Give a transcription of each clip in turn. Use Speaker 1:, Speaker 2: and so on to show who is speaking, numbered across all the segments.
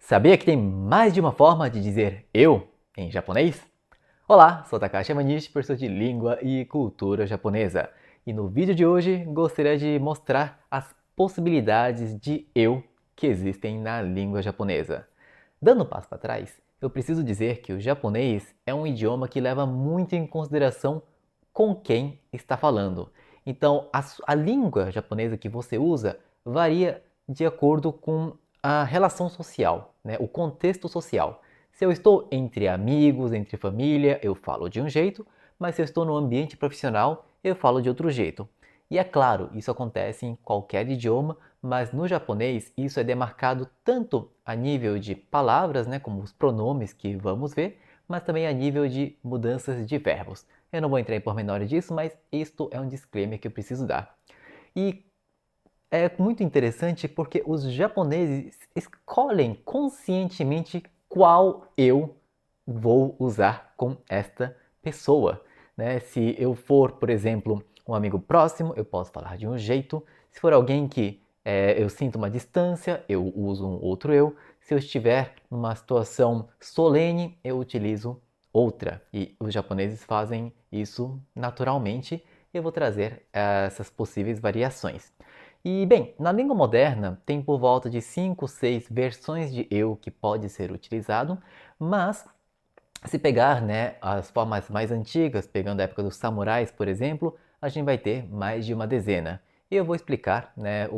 Speaker 1: Sabia que tem mais de uma forma de dizer eu em japonês? Olá, sou Takashi Yamanishi, professor de língua e cultura japonesa. E no vídeo de hoje gostaria de mostrar as possibilidades de eu que existem na língua japonesa. Dando um passo para trás, eu preciso dizer que o japonês é um idioma que leva muito em consideração com quem está falando. Então, a língua japonesa que você usa varia de acordo com a relação social, né? O contexto social. Se eu estou entre amigos, entre família, eu falo de um jeito, mas se eu estou no ambiente profissional, eu falo de outro jeito. E é claro, isso acontece em qualquer idioma, mas no japonês isso é demarcado tanto a nível de palavras, né, como os pronomes que vamos ver, mas também a nível de mudanças de verbos. Eu não vou entrar em pormenores disso, mas isto é um disclaimer que eu preciso dar. E é muito interessante porque os japoneses escolhem conscientemente qual eu vou usar com esta pessoa. Né? Se eu for, por exemplo, um amigo próximo, eu posso falar de um jeito. Se for alguém que eu sinto uma distância, eu uso um outro eu. Se eu estiver numa situação solene, eu utilizo outra. E os japoneses fazem isso naturalmente. Eu vou trazer essas possíveis variações. E bem, na língua moderna tem por volta de 5, 6 versões de eu que pode ser utilizado, mas se pegar, né, as formas mais antigas, pegando a época dos samurais, por exemplo, a gente vai ter mais de uma dezena. E eu vou explicar, né,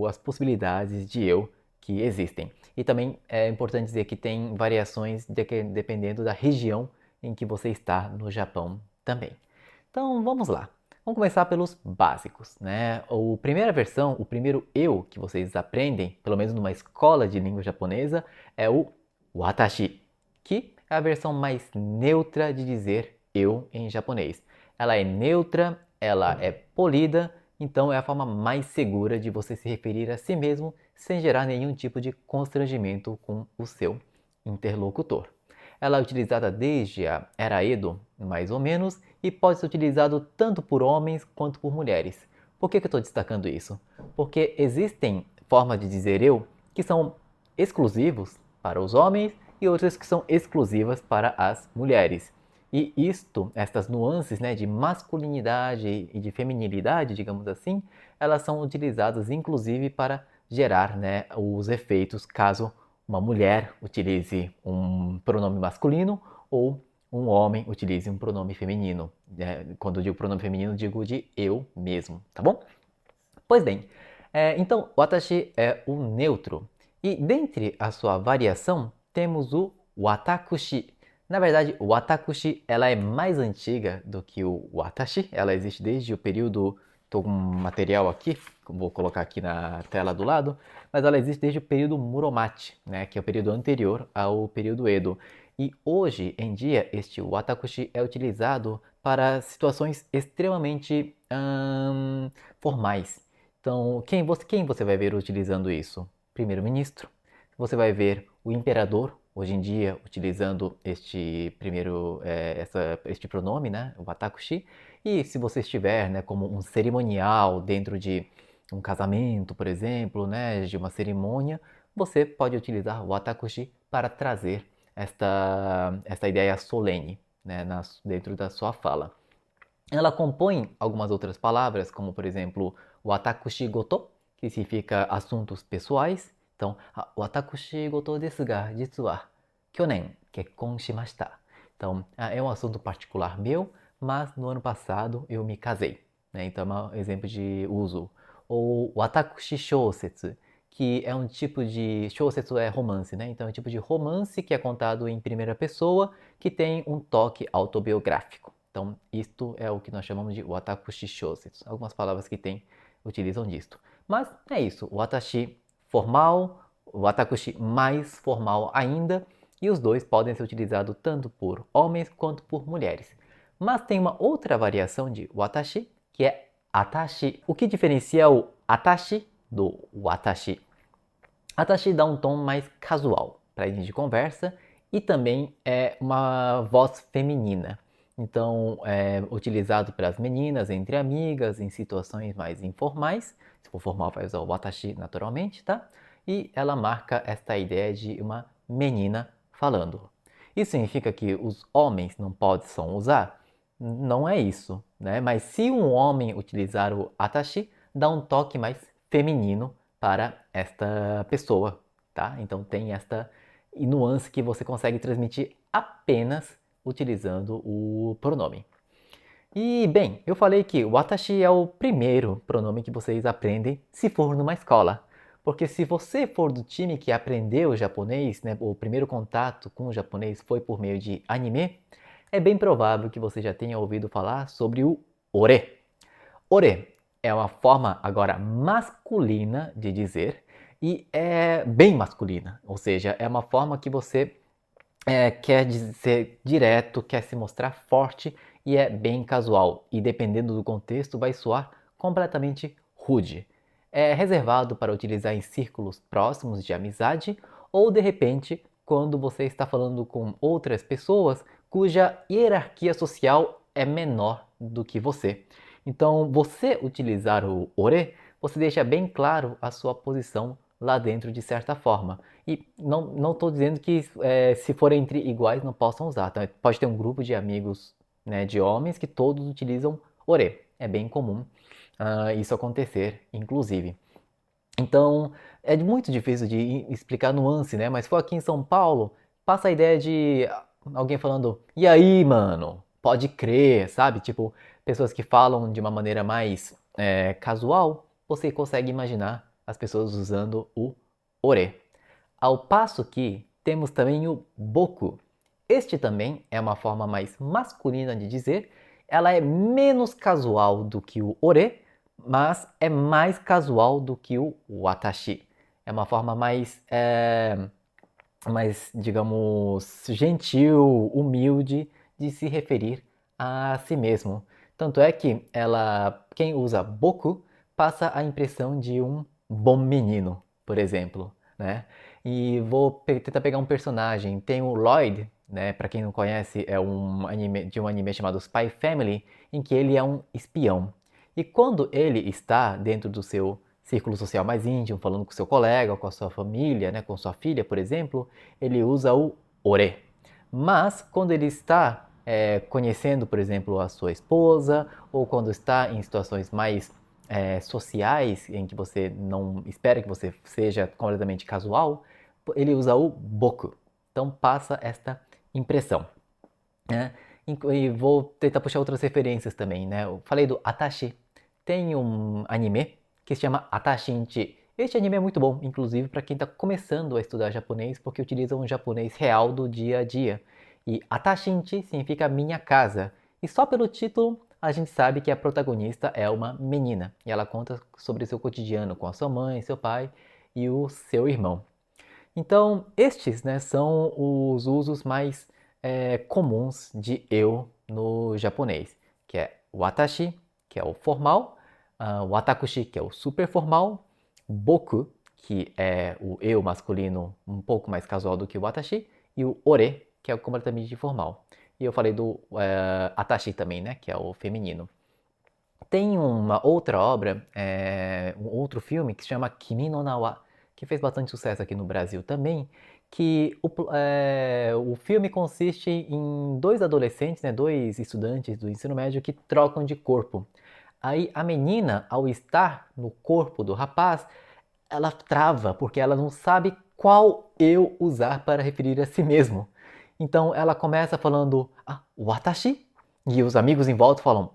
Speaker 1: as possibilidades de eu que existem. E também é importante dizer que tem variações dependendo da região em que você está no Japão também. Então vamos lá. Vamos começar pelos básicos, né? A primeira versão, o primeiro eu que vocês aprendem, pelo menos numa escola de língua japonesa, é o watashi, que é a versão mais neutra de dizer eu em japonês. Ela é neutra, ela é polida, então é a forma mais segura de você se referir a si mesmo sem gerar nenhum tipo de constrangimento com o seu interlocutor. Ela é utilizada desde a Era Edo, mais ou menos, e pode ser utilizado tanto por homens quanto por mulheres. Por que eu estou destacando isso? Porque existem formas de dizer eu que são exclusivos para os homens e outras que são exclusivas para as mulheres. E estas nuances, né, de masculinidade e de feminilidade, digamos assim, elas são utilizadas inclusive para gerar, né, os efeitos caso uma mulher utilize um pronome masculino ou um homem utilize um pronome feminino. Quando eu digo pronome feminino, digo de eu mesmo, tá bom? Pois bem, então watashi é o neutro. E dentre a sua variação, temos o watakushi. Na verdade, o watakushi ela é mais antiga do que o watashi. Ela existe desde o período... Estou com um material aqui, vou colocar aqui na tela do lado, mas ela existe desde o período Muromachi, né, que é o período anterior ao período Edo. E hoje em dia, este watakushi é utilizado para situações extremamente formais. Então, quem você vai ver utilizando isso? Primeiro-ministro. Você vai ver o imperador, hoje em dia, utilizando este pronome, né, o watakushi. E se você estiver, né, como um cerimonial dentro de um casamento, por exemplo, né, de uma cerimônia, você pode utilizar o watakushi para trazer esta ideia solene, né, dentro da sua fala. Ela compõe algumas outras palavras, como por exemplo o atakushi goto, que significa assuntos pessoais. Então, o atakushi goto desu ga, jitsu wa kyonen kekkon shimashita. Então, é um assunto particular meu, mas no ano passado eu me casei. Né? Então, é um exemplo de uso. Ou o atakushi shousetsu, que é um tipo de... Shousetsu é romance, né? Então, é um tipo de romance que é contado em primeira pessoa, que tem um toque autobiográfico. Então, isto é o que nós chamamos de watakushi shousetsu. Algumas palavras que tem utilizam disto. Mas é isso, o watashi formal, o watakushi mais formal ainda, e os dois podem ser utilizados tanto por homens quanto por mulheres. Mas tem uma outra variação de watashi, que é atashi. O que diferencia o atashi do watashi? Atashi dá um tom mais casual para início de conversa e também é uma voz feminina. Então, é utilizado pelas meninas, entre amigas, em situações mais informais. Se for formal, vai usar o watashi naturalmente, tá? E ela marca esta ideia de uma menina falando. Isso significa que os homens não possam usar? Não é isso, né? Mas se um homem utilizar o atashi, dá um toque mais feminino para esta pessoa, tá? Então tem esta nuance que você consegue transmitir apenas utilizando o pronome. E bem, eu falei que o watashi é o primeiro pronome que vocês aprendem se for numa escola. Porque se você for do time que aprendeu japonês, né, o primeiro contato com o japonês foi por meio de anime, é bem provável que você já tenha ouvido falar sobre o ore. Ore é uma forma agora masculina de dizer e é bem masculina, ou seja, é uma forma que você quer ser direto, quer se mostrar forte e é bem casual. E dependendo do contexto, vai soar completamente rude. É reservado para utilizar em círculos próximos de amizade ou de repente quando você está falando com outras pessoas cuja hierarquia social é menor do que você. Então, você utilizar o ore, você deixa bem claro a sua posição lá dentro de certa forma. E não estou dizendo que se for entre iguais não possam usar. Então, pode ter um grupo de amigos, né, de homens que todos utilizam ore. É bem comum isso acontecer, inclusive. Então, é muito difícil de explicar nuance, né? Mas se for aqui em São Paulo, passa a ideia de alguém falando, e aí, mano? Pode crer, sabe? Tipo, pessoas que falam de uma maneira mais casual, você consegue imaginar as pessoas usando o ore. Ao passo que temos também o boku. Este também é uma forma mais masculina de dizer, ela é menos casual do que o ore, mas é mais casual do que o watashi. É uma forma mais, digamos, gentil, humilde de se referir a si mesmo. Tanto é que quem usa boku passa a impressão de um bom menino, por exemplo, né? E vou tentar pegar um personagem. Tem o Lloyd, né? Para quem não conhece, é de um anime chamado Spy Family, em que ele é um espião. E quando ele está dentro do seu círculo social mais íntimo, falando com seu colega, com a sua família, né, com sua filha, por exemplo, ele usa o ore. Mas quando ele está conhecendo, por exemplo, a sua esposa, ou quando está em situações mais sociais, em que você não espera que você seja completamente casual, ele usa o boku. Então passa esta impressão, né? E vou tentar puxar outras referências também, né? Eu falei do Atashi. Tem um anime que se chama Atashinchi. Este anime é muito bom, inclusive para quem está começando a estudar japonês, porque utiliza um japonês real do dia a dia. E Atashinchi significa minha casa. E só pelo título a gente sabe que a protagonista é uma menina. E ela conta sobre seu cotidiano com a sua mãe, seu pai e o seu irmão. Então, estes, né, são os usos mais comuns de eu no japonês, que é o watashi, que é o formal, o watakushi, que é o super formal, boku, que é o eu masculino um pouco mais casual do que o watashi, e o ore, que é o completamente informal. E eu falei do atashi também, né, que é o feminino. Tem uma outra obra, um outro filme que se chama Kimi no Na wa, que fez bastante sucesso aqui no Brasil também, que o filme consiste em dois adolescentes, né, dois estudantes do ensino médio que trocam de corpo. Aí a menina, ao estar no corpo do rapaz, ela trava porque ela não sabe qual eu usar para referir a si mesmo. Então ela começa falando watashi, e os amigos em volta falam,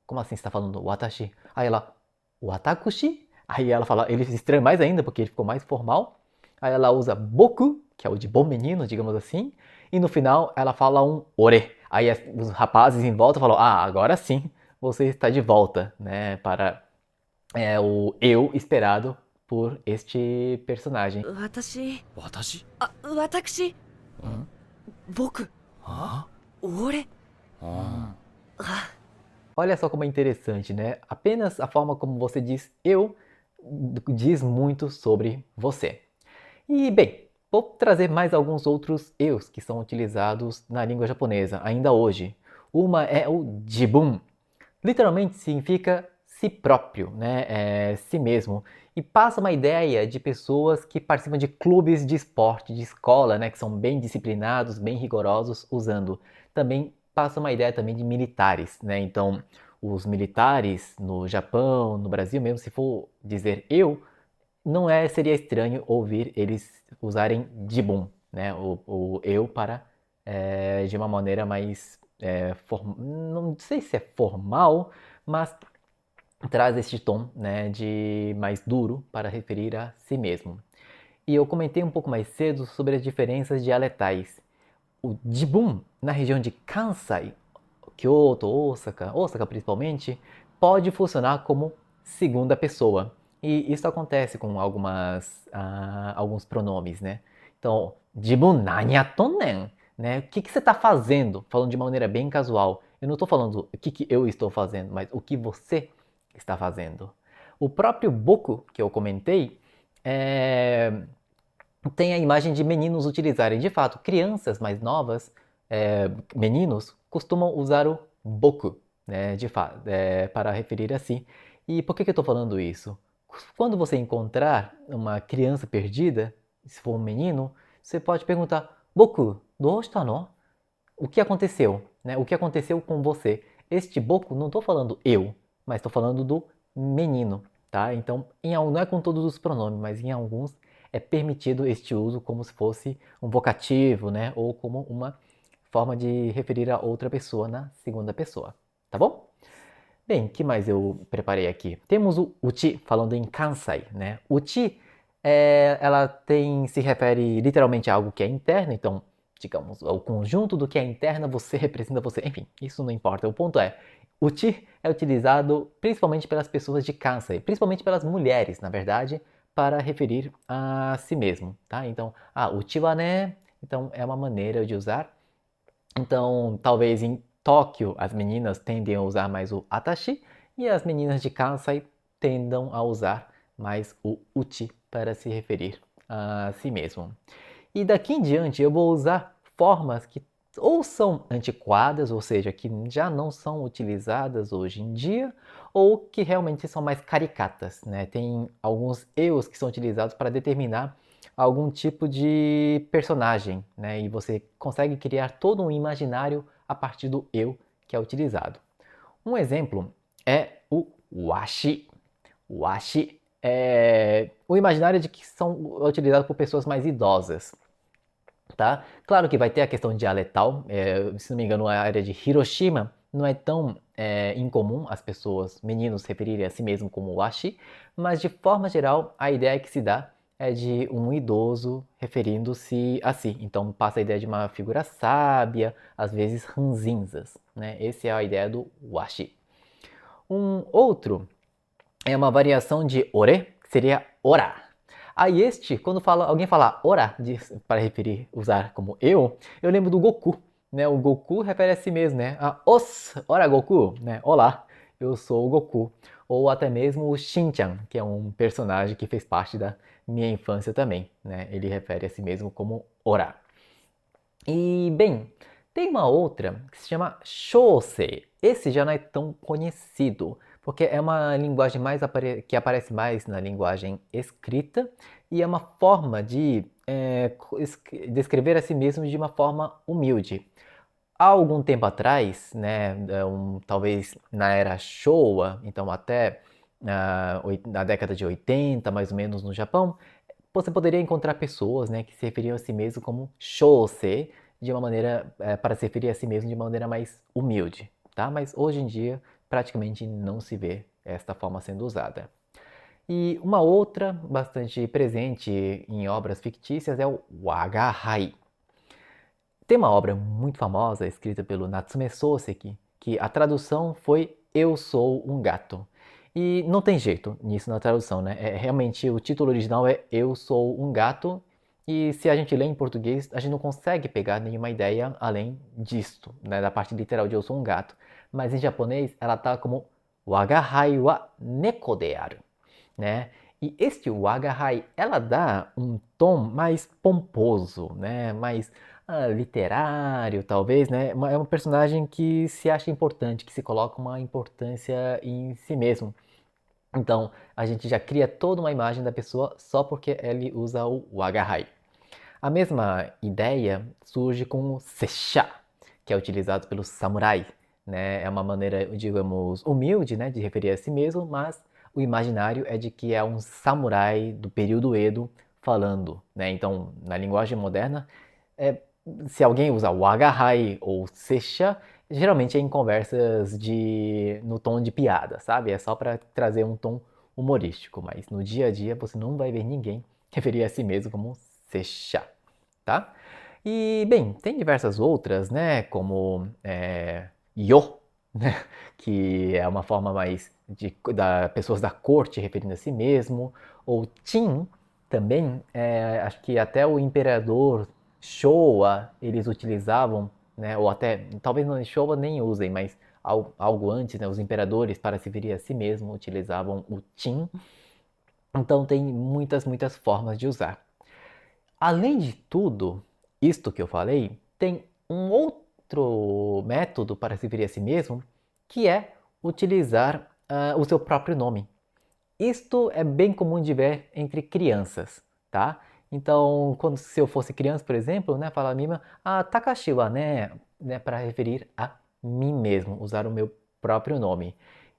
Speaker 1: como assim você está falando watashi? Aí ela, watakushi? Aí ela fala, ele se estranha mais ainda porque ele ficou mais formal. Aí ela usa boku, que é o de bom menino, digamos assim. E no final ela fala um ore. Aí os rapazes em volta falam, agora sim você está de volta, né, para o eu esperado por este personagem.
Speaker 2: 私
Speaker 3: 私僕
Speaker 2: あ
Speaker 3: 俺
Speaker 2: あ
Speaker 1: Olha só como é interessante, né? Apenas a forma como você diz eu diz muito sobre você. E bem, vou trazer mais alguns outros eus que são utilizados na língua japonesa ainda hoje. Uma é o jibun. Literalmente significa si próprio, né? Si mesmo. E passa uma ideia de pessoas que participam de clubes de esporte, de escola, né? Que são bem disciplinados, bem rigorosos, usando. Também passa uma ideia também de militares, né? Então, os militares no Japão, no Brasil mesmo, se for dizer eu, não seria estranho ouvir eles usarem jibun, né? O eu para de uma maneira mais não sei se é formal, mas traz este tom, né, de mais duro para referir a si mesmo. E eu comentei um pouco mais cedo sobre as diferenças dialetais. O jibun na região de Kansai, Kyoto, Osaka principalmente, pode funcionar como segunda pessoa. E isso acontece com alguns pronomes, né? Então, jibun nani yattonnen? Né? O que você está fazendo? Falando de uma maneira bem casual. Eu não estou falando o que eu estou fazendo, mas o que você está fazendo. O próprio boku que eu comentei tem a imagem de meninos utilizarem. De fato, crianças mais novas, meninos, costumam usar o boku, né, para referir a si. E por que eu estou falando isso? Quando você encontrar uma criança perdida, se for um menino, você pode perguntar: Boku, do está no? O que aconteceu? Né? O que aconteceu com você? Este boku, não estou falando eu, mas estou falando do menino, tá? Então, não é com todos os pronomes, mas em alguns é permitido este uso como se fosse um vocativo, né? Ou como uma forma de referir a outra pessoa na segunda pessoa, tá bom? Bem, o que mais eu preparei aqui? Temos o uchi, falando em Kansai, né? Uchi, ela se refere literalmente a algo que é interno, então, digamos, o conjunto do que é interno, você representa você, enfim, isso não importa. O ponto é, uchi é utilizado principalmente pelas pessoas de Kansai, principalmente pelas mulheres, na verdade, para referir a si mesmo, tá? Então, uchi wa ne, então é uma maneira de usar. Então, talvez em Tóquio as meninas tendem a usar mais o atashi e as meninas de Kansai tendam a usar mais o uchi para se referir a si mesmo. E daqui em diante eu vou usar formas que ou são antiquadas, ou seja, que já não são utilizadas hoje em dia, ou que realmente são mais caricatas, né? Tem alguns eus que são utilizados para determinar algum tipo de personagem, né? E você consegue criar todo um imaginário a partir do eu que é utilizado. Um exemplo é o washi. Washi é o imaginário de que são utilizados por pessoas mais idosas. Tá? Claro que vai ter a questão dialetal, se não me engano, a área de Hiroshima não é tão incomum as pessoas, meninos, referirem a si mesmo como washi, mas de forma geral a ideia que se dá é de um idoso referindo-se a si. Então passa a ideia de uma figura sábia, às vezes ranzinzas, né? Essa é a ideia do washi. Um outro é uma variação de ore, que seria ora. Aí quando alguém fala ora, para usar como eu lembro do Goku, né? O Goku refere a si mesmo, né? Ora Goku, né? Olá, eu sou o Goku. Ou até mesmo o Shin-chan, que é um personagem que fez parte da minha infância também, né? Ele refere a si mesmo como ora. E, bem, tem uma outra que se chama Shosei. Esse já não é tão conhecido, porque é uma linguagem que aparece mais na linguagem escrita e é uma forma de descrever a si mesmo de uma forma humilde. Há algum tempo atrás, né, talvez na era Showa, então até na década de 80, mais ou menos no Japão, você poderia encontrar pessoas, né, que se referiam a si mesmo como shosei, de uma maneira para se referir a si mesmo de uma maneira mais humilde, tá? Mas hoje em dia praticamente não se vê esta forma sendo usada. E uma outra bastante presente em obras fictícias é o wagahai. Tem uma obra muito famosa escrita pelo Natsume Soseki, que a tradução foi Eu Sou um Gato. E não tem jeito nisso na tradução, né? Realmente o título original é Eu Sou um Gato, e se a gente lê em português, a gente não consegue pegar nenhuma ideia além disto, né? Da parte literal de Eu Sou um Gato. Mas em japonês ela tá como Wagahai wa neko de aru, né? E este wagahai, ela dá um tom mais pomposo, né? Mais literário, talvez, né? É um personagem que se acha importante, que se coloca uma importância em si mesmo. Então, a gente já cria toda uma imagem da pessoa só porque ele usa o wagahai. A mesma ideia surge com o sessha, que é utilizado pelos samurais, né? É uma maneira, digamos, humilde, né, de referir a si mesmo, mas o imaginário é de que é um samurai do período Edo falando, né? Então, na linguagem moderna, é, se alguém usa wagahai ou sessha, geralmente é em conversas no tom de piada, sabe? É só para trazer um tom humorístico, mas no dia a dia você não vai ver ninguém referir a si mesmo como sessha, tá? E, bem, tem diversas outras, né? Como yo, né? Que é uma forma mais da pessoas da corte referindo a si mesmo, ou chin, também, acho que até o imperador Showa eles utilizavam, né, ou até, talvez no Showa nem usem, mas algo antes, né, os imperadores para se referir a si mesmo utilizavam o Chin. Então tem muitas formas de usar. Além de tudo, isto que eu falei, tem um outro método para se referir a si mesmo, que é utilizar o seu próprio nome. Isto é bem comum de ver entre crianças, tá? Então, se eu fosse criança, por exemplo, né, falar mima, Takashi wa né, para referir a mim mesmo, usar o meu próprio nome.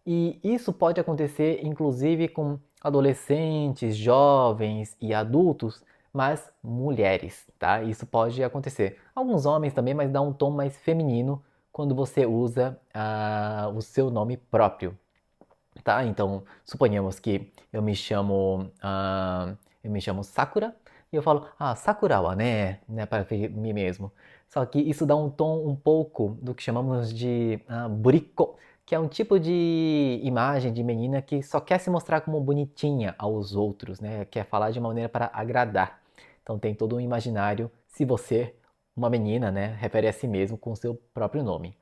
Speaker 1: E isso pode acontecer inclusive com adolescentes, jovens e adultos, mas mulheres, tá? Isso pode acontecer. Alguns homens também, mas dá um tom mais feminino quando você usa o seu nome próprio. Tá? Então, suponhamos que eu me chamo Sakura e eu falo, Sakura wa né, para mim mesmo. Só que isso dá um tom um pouco do que chamamos de buriko, que é um tipo de imagem de menina que só quer se mostrar como bonitinha aos outros, né? Quer falar de uma maneira para agradar. Então tem todo um imaginário se você, uma menina, né, refere a si mesmo com o seu próprio nome.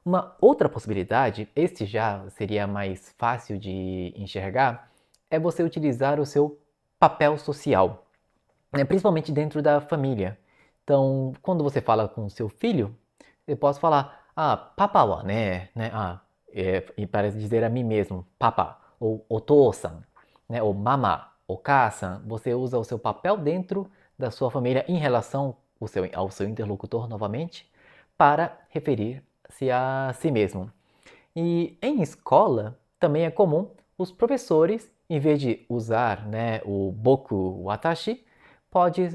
Speaker 1: Uma outra possibilidade, este já seria mais fácil de enxergar, é você utilizar o seu papel social, né? Principalmente dentro da família. Então, quando você fala com seu filho, eu posso falar, papa wa né? E para dizer a mim mesmo, papa, ou otou-san, né? Ou mama, oka-san, você usa o seu papel dentro da sua família em relação ao seu interlocutor novamente, para referir-se a si mesmo. E em escola também é comum os professores, em vez de usar, né, o boku watashi, pode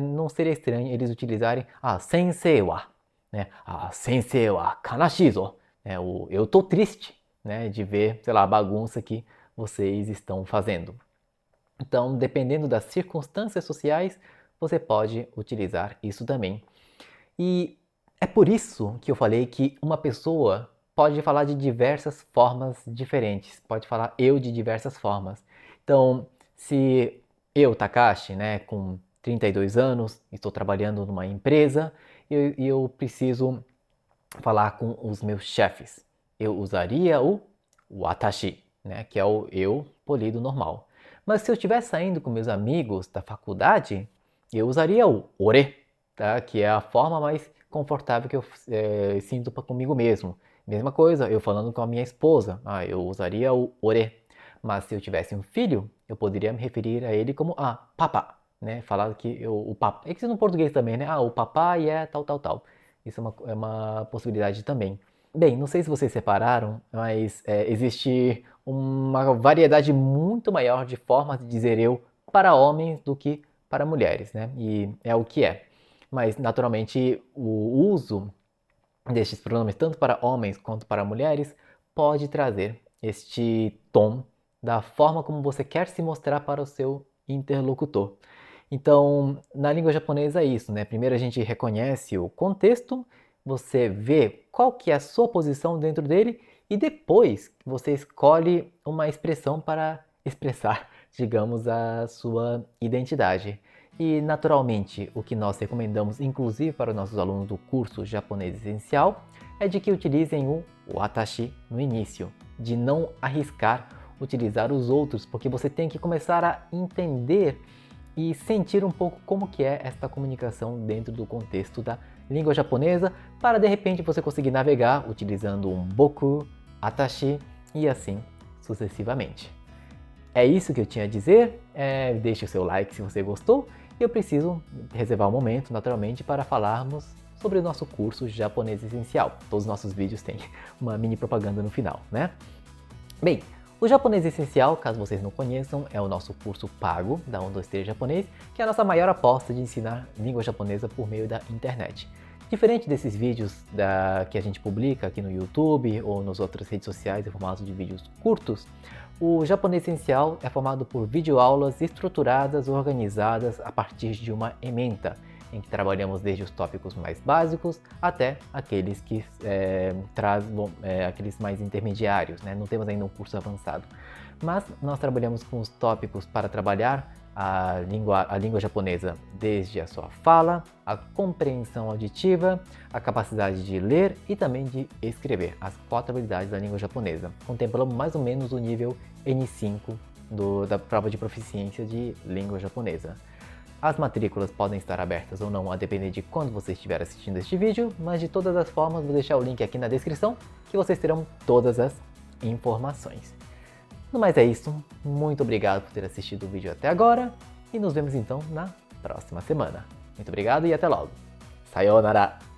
Speaker 1: não ser estranho eles utilizarem sensei wa, né, sensei wa kanashii zo, né, eu tô triste, né, de ver, sei lá, a bagunça que vocês estão fazendo. Então, dependendo das circunstâncias sociais, você pode utilizar isso também. E é por isso que eu falei que uma pessoa pode falar de diversas formas diferentes, pode falar eu de diversas formas. Então, se eu, Takashi, né, com 32 anos, estou trabalhando numa empresa e eu preciso falar com os meus chefes, eu usaria o watashi, né, que é o eu polido normal. Mas se eu estiver saindo com meus amigos da faculdade, eu usaria o ore, tá? Que é a forma mais confortável que eu sinto comigo mesmo. Mesma coisa, eu falando com a minha esposa, eu usaria o ore. Mas se eu tivesse um filho, eu poderia me referir a ele como papa, né? Falar que o papa. É que no português também, né? O papai é tal. Isso é uma possibilidade também. Bem, não sei se vocês separaram, mas existe uma variedade muito maior de formas de dizer eu para homens do que para mulheres, né? E é o que é. Mas, naturalmente, o uso destes pronomes, tanto para homens quanto para mulheres, pode trazer este tom da forma como você quer se mostrar para o seu interlocutor. Então, na língua japonesa é isso, né? Primeiro a gente reconhece o contexto, você vê qual que é a sua posição dentro dele e depois você escolhe uma expressão para expressar, digamos, a sua identidade. E, naturalmente, o que nós recomendamos, inclusive para os nossos alunos do curso Japonês Essencial, é de que utilizem o watashi no início, de não arriscar utilizar os outros, porque você tem que começar a entender e sentir um pouco como que é esta comunicação dentro do contexto da língua japonesa, para de repente você conseguir navegar utilizando um boku, atashi e assim sucessivamente. É isso que eu tinha a dizer. Deixe o seu like se você gostou. E eu preciso reservar um momento, naturalmente, para falarmos sobre o nosso curso Japonês Essencial. Todos os nossos vídeos têm uma mini propaganda no final, né? Bem, o Japonês Essencial, caso vocês não conheçam, é o nosso curso pago da 123 Japonês, que é a nossa maior aposta de ensinar língua japonesa por meio da internet. Diferente desses vídeos que a gente publica aqui no YouTube ou nas outras redes sociais em formato de vídeos curtos, o Japonês Essencial é formado por videoaulas estruturadas, organizadas a partir de uma ementa, em que trabalhamos desde os tópicos mais básicos até aqueles que aqueles mais intermediários, né? Não temos ainda um curso avançado, mas nós trabalhamos com os tópicos para trabalhar a língua japonesa, desde a sua fala, a compreensão auditiva, a capacidade de ler e também de escrever, as 4 habilidades da língua japonesa. Contemplamos mais ou menos o nível N5 da prova de proficiência de língua japonesa. As matrículas podem estar abertas ou não, a depender de quando você estiver assistindo este vídeo, mas de todas as formas vou deixar o link aqui na descrição, que vocês terão todas as informações. No mais é isso, muito obrigado por ter assistido o vídeo até agora e nos vemos então na próxima semana. Muito obrigado e até logo. Sayonara!